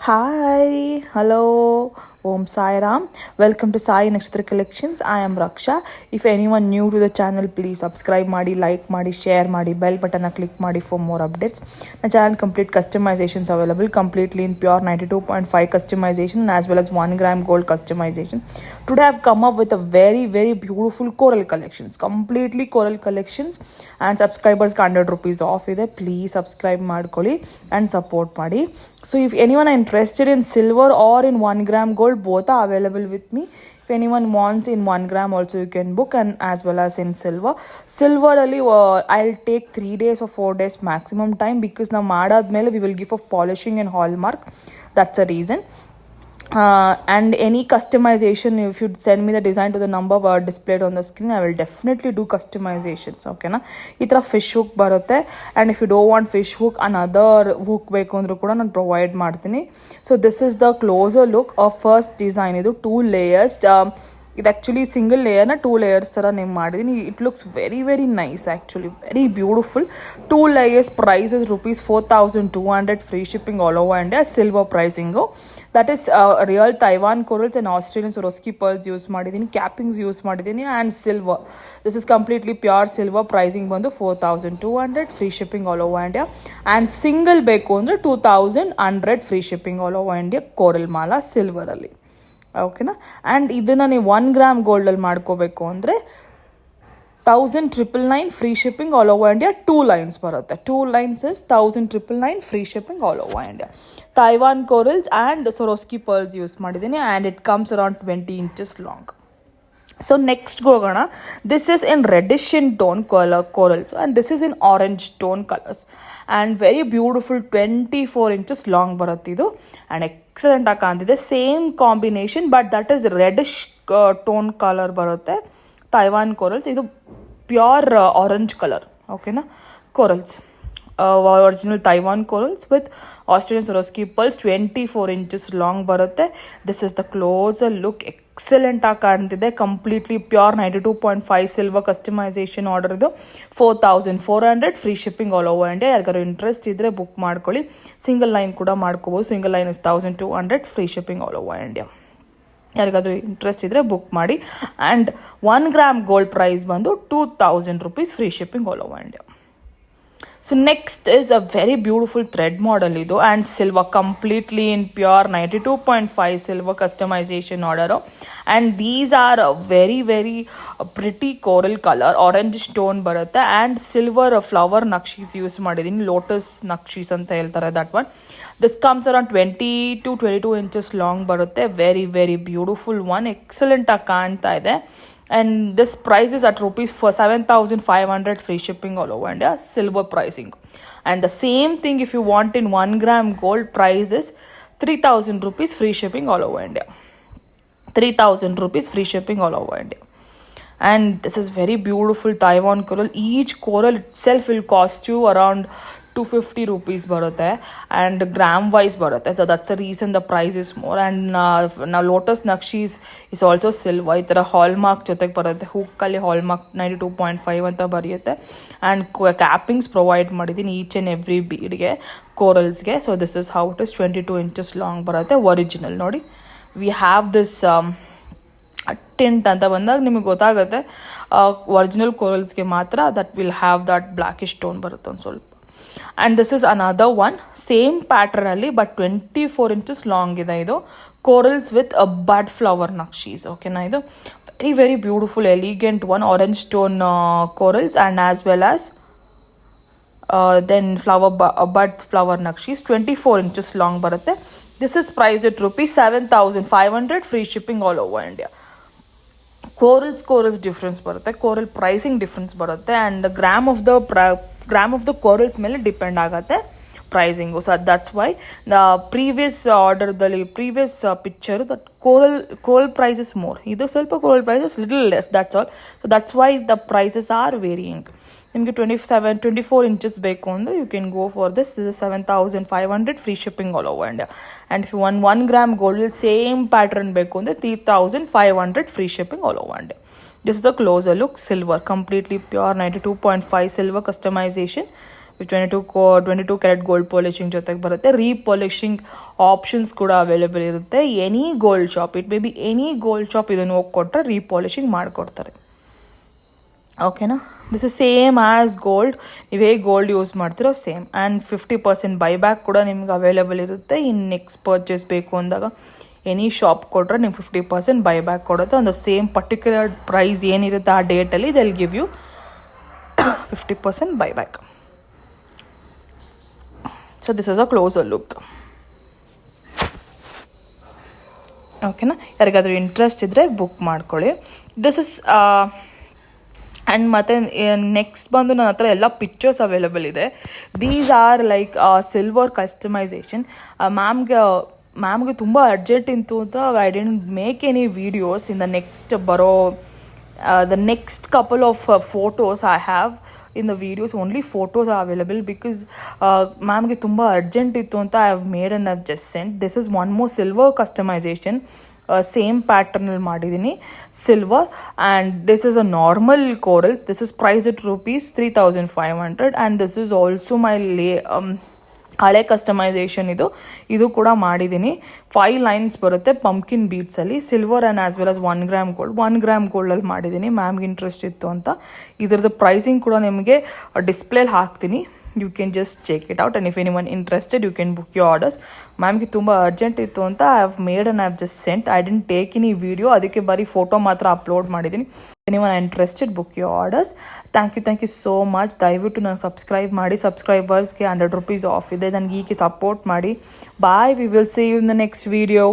Hi, hello, Om Sai Ram. Welcome to Sai Nakshatra Collections. I am Raksha. If anyone new to the channel, please subscribe ಮಾಡಿ, like ಮಾಡಿ, share ಮಾಡಿ, bell button click ಮಾಡಿ for more updates. The channel complete customizations available completely in pure 92.5 customization as well as 1 gram gold customization. Today I have come up with a very beautiful coral collections, completely coral collections, and subscribers 100 rupees off ಇದೆ. Please subscribe ಮಾಡ್ಕೊಳ್ಳಿ and support ಮಾಡಿ. So if anyone are interested in silver or in 1 gram gold, both are available with me. If anyone wants in 1 gram also, you can book, and as well as in silver ಅಲ್ಲಿ I'll take 3 days or 4 days maximum time, because ನಾವು ಮಾಡಾದ್ಮೇಲೆ we will give of polishing and hallmark. That's a reason. And any customization, if you send me the design to the number displayed on the screen, I will definitely do customizations. Okay na, ಈ ಥರ fish hook ಬರುತ್ತೆ. And if you don't want fish hook another hook ಬೇಕು ಅಂದರೂ ಕೂಡ ನಾನು provide ಮಾಡ್ತೀನಿ. So this is the closer look of first design. ಇದು 2 layers. ಇದು ಆ್ಯಕ್ಚುಲಿ ಸಿಂಗಲ್ ಲೇಯರ್ನ 2 layers ಥರ నేను ಮಾಡಿದ್ದೀನಿ. It looks very nice, actually very beautiful. 2 layers, price is ₹4,200, free shipping all over India. Silver pricing, that is real Taiwan corals and Australian Swarovski pearls use ಮಾಡಿದ್ದೀನಿ, cappings use ಮಾಡಿದ್ದೀನಿ, and silver. This is completely pure silver. Pricing ಬಂದು 4,200, free shipping all over India. And single ಬೇಕು ಅಂದರೆ 2,100, free shipping all over India. Coral ಮಾಲಾ ಸಿಲ್ವರಲ್ಲಿ. ಓಕೆನಾ. And ಇದನ್ನು ನೀವು 1 gram ಗೋಲ್ಡಲ್ಲಿ ಮಾಡ್ಕೋಬೇಕು ಅಂದರೆ 1,999, free shipping all over India. 2 lines ಬರುತ್ತೆ. 2 lines is 1,999, free shipping all over India. Taiwan corals and Swarovski pearls use ಮಾಡಿದ್ದೀನಿ, and it comes around 20 inches long. So next ಹೋಗೋಣ. This is in reddish in tone corals, and this is in orange tone colors, and very beautiful 24 inches long ಬರುತ್ತೆ ಇದು, and excellent ಆಗಿ ಕಾಣ್ತಿದೆ. Same combination, but that is reddish tone colour ಬರುತ್ತೆ. Taiwan corals, ಇದು pure orange colour. ಓಕೆನಾ. Corals, original Taiwan corals with Australian Swarovski pearls, 24 inches long ಬರುತ್ತೆ. This is the closer look. Excellent ಆಗಿ ಕಾಣ್ತಿದೆ. Completely pure 92.5 silver customisation order. ಇದು 4,400, free shipping all over India. ಯಾರಿಗಾರು interest ಇದ್ದರೆ book ಮಾಡ್ಕೊಳ್ಳಿ. Single line ಕೂಡ ಮಾಡ್ಕೋಬೋದು. Single line is 1,200, free shipping all over India. ಯಾರಿಗಾದ್ರೂ ಇಂಟ್ರೆಸ್ಟ್ ಇದ್ದರೆ ಬುಕ್ ಮಾಡಿ. ಆ್ಯಂಡ್ 1 gram ಗೋಲ್ಡ್ ಪ್ರೈಸ್ ಬಂದು 2,000 rupees, free shipping all over India. So next is a very beautiful thread model ಇದು, and silver, completely in pure 92.5 silver customization order, and these are very pretty coral color, orange stone ಬರುತ್ತೆ, and silver flower ನಕ್ಷೀಸ್ use ಮಾಡಿದ್ದೀನಿ. Lotus ನಕ್ಷೀಸ್ ಅಂತ ಹೇಳ್ತಾರೆ, that one. This comes around 20 to 22 inches long ಬರುತ್ತೆ. Very beautiful one. Excellent ಆಗಿ ಕಾಣ್ತಾ ಇದೆ. And this price is at ₹7,500, free shipping all over India, silver pricing. And the same thing if you want in 1 gram gold, price is ₹3,000, free shipping all over India. 3,000 rupees, free shipping all over India. And this is very beautiful Taiwan coral. Each coral itself will cost you around 250 rupees ಬರುತ್ತೆ, and gram wise ಬರುತ್ತೆ. So that's a reason the price is more. And ನಾವು lotus ನಕ್ಷೀಸ್ is also silver. ಈ ಥರ hallmark ಜೊತೆಗೆ ಬರುತ್ತೆ. ಹುಕ್ಕಲ್ಲಿ hallmark 92.5 ಅಂತ ಬರೆಯುತ್ತೆ. ಆ್ಯಂಡ್ ಕ್ಯಾಪಿಂಗ್ಸ್ ಪ್ರೊವೈಡ್ ಮಾಡಿದ್ದೀನಿ ಈಚ್ ಆ್ಯಂಡ್ ಎವ್ರಿ ಬೀಡ್ಗೆ, ಕೋರಲ್ಸ್ಗೆ. So this is how it is. 22 inches long ಬರುತ್ತೆ. ಒರಿಜಿನಲ್ ನೋಡಿ. ವಿ ಹ್ಯಾವ್ ದಿಸ್ ಟಿಂಟ್ ಅಂತ ಬಂದಾಗ ನಿಮಗೆ ಗೊತ್ತಾಗುತ್ತೆ, ಒರಿಜಿನಲ್ ಕೋರಲ್ಸ್ಗೆ ಮಾತ್ರ that will have that blackish tone ಬರುತ್ತೆ ಒಂದು ಸ್ವಲ್ಪ. And this is another one, same ಪ್ಯಾಟರ್ನಲ್ಲಿ, ಬಟ್ 24 inches ಲಾಂಗ್ ಇದೆ. ಇದು ಕೋರಲ್ಸ್ ವಿತ್ ಬಡ್ ಫ್ಲವರ್ ನಕ್ಷೀಸ್. ಓಕೆನಾ. ಇದು very beautiful elegant one, orange stone corals, and as well as then bud flower ನಕ್ಷೀಸ್. 24 inches ಲಾಂಗ್ ಬರುತ್ತೆ. This is price it ₹7,500, free shipping all over India. Corals difference ಬರುತ್ತೆ, coral pricing difference ಬರುತ್ತೆ, and gram of the corals ಮೇಲೆ depend ಆಗುತ್ತೆ pricing. So that's why the previous ಆರ್ಡರ್ದಲ್ಲಿ previous picture that coral price is more. ಇದು ಸ್ವಲ್ಪ coral price is little less, that's all. So that's why the prices are varying. ನಿಮಗೆ 24 inches ಬೇಕು ಅಂದರೆ you can go for this. Is 7,500, free shipping all over India. And if 1 gram gold same pattern ಬೇಕು ಅಂದರೆ 3,500, free shipping all over India. This is the closer look. Silver, completely pure 92.5 silver customization 22 carat gold polishing ಜೊತೆಗೆ ಬರುತ್ತೆ. ರೀಪಾಲಿಶಿಂಗ್ options ಕೂಡ available ಇರುತ್ತೆ. Any gold shop, it may be any gold shop ಇದನ್ನು ಹೋಗಿ ಕೊಟ್ಟರೆ ರೀಪಾಲಿಶಿಂಗ್ ಮಾಡಿಕೊಡ್ತಾರೆ. ಓಕೆನಾ? This is same as gold. ನೀವು ಹೇಗೆ ಗೋಲ್ಡ್ ಯೂಸ್ ಮಾಡ್ತೀರೋ ಸೇಮ್. ಆ್ಯಂಡ್ 50% ಬೈಬ್ಯಾಕ್ ಕೂಡ ನಿಮ್ಗೆ ಅವೈಲೇಬಲ್ ಇರುತ್ತೆ. ಇನ್ನು ನೆಕ್ಸ್ಟ್ ಪರ್ಚೇಸ್ ಬೇಕು ಅಂದಾಗ ಎನಿ ಶಾಪ್ ಕೊಟ್ಟರೆ ನಿಮ್ಗೆ 50% ಬೈಬ್ಯಾಕ್ ಕೊಡುತ್ತೆ. ಒಂದು ಸೇಮ್ ಪರ್ಟಿಕ್ಯುಲರ್ ಪ್ರೈಸ್ ಏನಿರುತ್ತೆ ಆ ಡೇಟಲ್ಲಿ they'll give you 50% buyback. So this is a closer look. ಓಕೆನಾ? ಯಾರಿಗಾದರೂ ಇಂಟ್ರೆಸ್ಟ್ ಇದ್ದರೆ ಬುಕ್ ಮಾಡ್ಕೊಳ್ಳಿ. ದಿಸ್ ಇಸ್ ಆ್ಯಂಡ್ ಮತ್ತು ನೆಕ್ಸ್ಟ್ ಬಂದು ನನ್ನ ಹತ್ರ ಎಲ್ಲ ಪಿಕ್ಚರ್ಸ್ ಅವೈಲೇಬಲ್ ಇದೆ. These are like silver customisation. ಮ್ಯಾಮ್ಗೆ ತುಂಬ ಅರ್ಜೆಂಟ್ ಇತ್ತು ಅಂತ I didn't make any videos in the next next couple of photos I have in the videos. Only photos are available because ಮ್ಯಾಮ್ಗೆ ತುಂಬ ಅರ್ಜೆಂಟ್ ಇತ್ತು ಅಂತ I have made and I've just sent. This is one more silver customisation. Same ಪ್ಯಾಟರ್ನಲ್ಲಿ ಮಾಡಿದ್ದೀನಿ silver. And this is a normal corals. This is price it ₹3,500. And this is also my ಹಳೆ customisation. ಇದು ಕೂಡ ಮಾಡಿದ್ದೀನಿ. 5 lines ಬರುತ್ತೆ pumpkin ಬೀಡ್ಸಲ್ಲಿ, silver and as well as 1 gram gold. 1 gram ಗೋಲ್ಡಲ್ಲಿ ಮಾಡಿದ್ದೀನಿ. ಮ್ಯಾಮ್ಗೆ ಇಂಟ್ರೆಸ್ಟ್ ಇತ್ತು ಅಂತ. ಇದ್ರದ್ದು ಪ್ರೈಸಿಂಗ್ ಕೂಡ ನಿಮಗೆ ಡಿಸ್ಪ್ಲೇಲಿ ಹಾಕ್ತೀನಿ. You can just check it out and if anyone interested you can book your orders. ಮ್ಯಾಮ್ಗೆ ತುಂಬ ಅರ್ಜೆಂಟ್ ಇತ್ತು ಅಂತ I have made and I have just sent. I didn't take any video, ಅದಕ್ಕೆ ಬರೀ ಫೋಟೋ ಮಾತ್ರ upload ಮಾಡಿದ್ದೀನಿ. Anyone interested book your orders. Thank you so much. ದಯವಿಟ್ಟು ನಾನು ಸಬ್ಸ್ಕ್ರೈಬ್ ಮಾಡಿ. ಸಬ್ಸ್ಕ್ರೈಬರ್ಸ್ಗೆ ₹100 ಆಫ್ ಇದೆ. ನನಗೆ ಹೀಗೆ ಸಪೋರ್ಟ್ ಮಾಡಿ. Bye. We will see you in the next video.